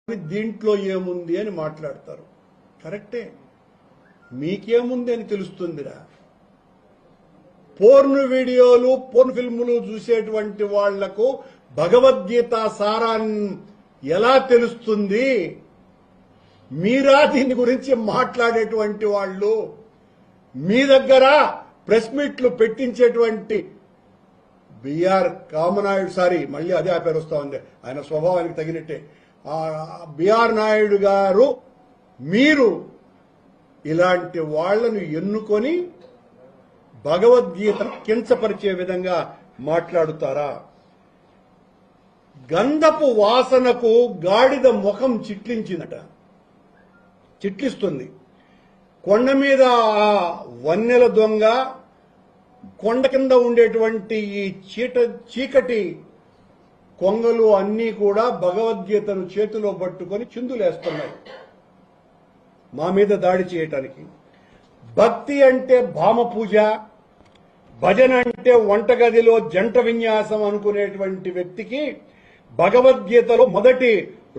దీంట్లో ఏముంది అని మాట్లాడతారు. కరెక్టే, మీకేముంది అని తెలుస్తుందిరా. పోర్న్ వీడియోలు, పోర్న్ ఫిల్ములు చూసేటువంటి వాళ్లకు భగవద్గీత సారాన్ని ఎలా తెలుస్తుంది? మీరా దీని గురించి మాట్లాడేటువంటి వాళ్ళు? మీ దగ్గర ప్రెస్ మీట్లు పెట్టించేటువంటి బిఆర్ కామనాయుడు, సారీ మళ్ళీ అదే ఆ పేరు వస్తా ఉంది, ఆయన స్వభావానికి తగినట్టే, బిఆర్ నాయుడు గారు, మీరు ఇలాంటి వాళ్లను ఎన్నుకొని భగవద్గీతను కించపరిచే విధంగా మాట్లాడుతారా? గంధపు వాసనకు గాడిద ముఖం చిట్లించిందట, చిట్లిస్తుంది. కొండ మీద ఆ వన్నెల దొంగ, కొండ కింద ఉండేటువంటి ఈ చీకటి కొంగలు అన్నీ కూడా భగవద్గీతను చేతిలో పట్టుకొని చిందులేస్తున్నాయి మా మీద దాడి చేయటానికి. భక్తి అంటే భామ పూజ, భజన అంటే వంటగదిలో జంట విన్యాసం అనుకునేటువంటి వ్యక్తికి భగవద్గీతలో మొదటి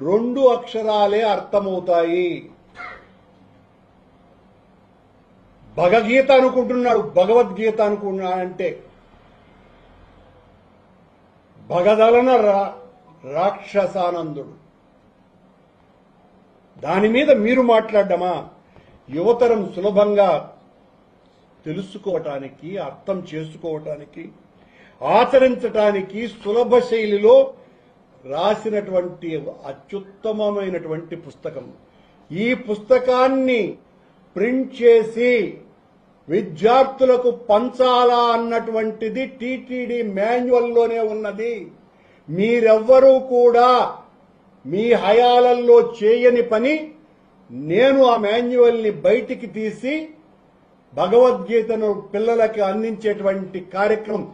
2 అక్షరాలే అర్థమవుతాయి. భగగీత అనుకుంటున్నాడు, భగవద్గీత అనుకున్నాడంటే భగదలన రాక్షసానందుడు. దాని మీద మీరు మాట్లాడమా? యువతరం సులభంగా తెలుసుకోవటానికి, అర్థం చేసుకోవటానికి, ఆచరించటానికి సులభ శైలిలో రాసినటువంటి అత్యుత్తమమైనటువంటి పుస్తకం. ఈ పుస్తకాన్ని ప్రింట్ చేసి విద్యార్థులకు పంచాలా అన్నటువంటిది టీటీడీ మాన్యువల్లోనే ఉన్నది. మీరెవ్వరూ కూడా మీ హయాలల్లో చేయని పని నేను ఆ మాన్యువల్ని బయటికి తీసి భగవద్గీతను పిల్లలకి అందించేటువంటి కార్యక్రమం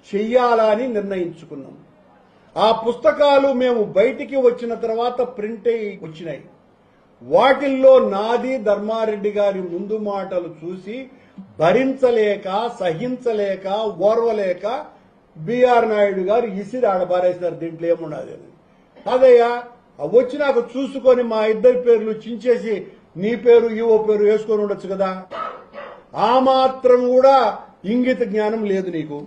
చెయ్యాలని నిర్ణయించుకున్నాం. ఆ పుస్తకాలు మేము బయటికి వచ్చిన తర్వాత ప్రింట్ అయి వచ్చినాయి. వాటిల్లో నాది, ధర్మారెడ్డి గారి ముందు మాటలు చూసి భరించలేక, సహించలేక, ఓర్వలేక బిఆర్ నాయుడు గారు ఇసిరి ఆడబారేశారు. దీంట్లో ఏమున్నది అని. అదయ్యా, వచ్చి నాకు చూసుకొని మా ఇద్దరి పేర్లు చించేసి నీ పేరు ఈవో పేరు వేసుకొని ఉండొచ్చు కదా. ఆ మాత్రం కూడా ఇంగిత జ్ఞానం లేదు నీకు.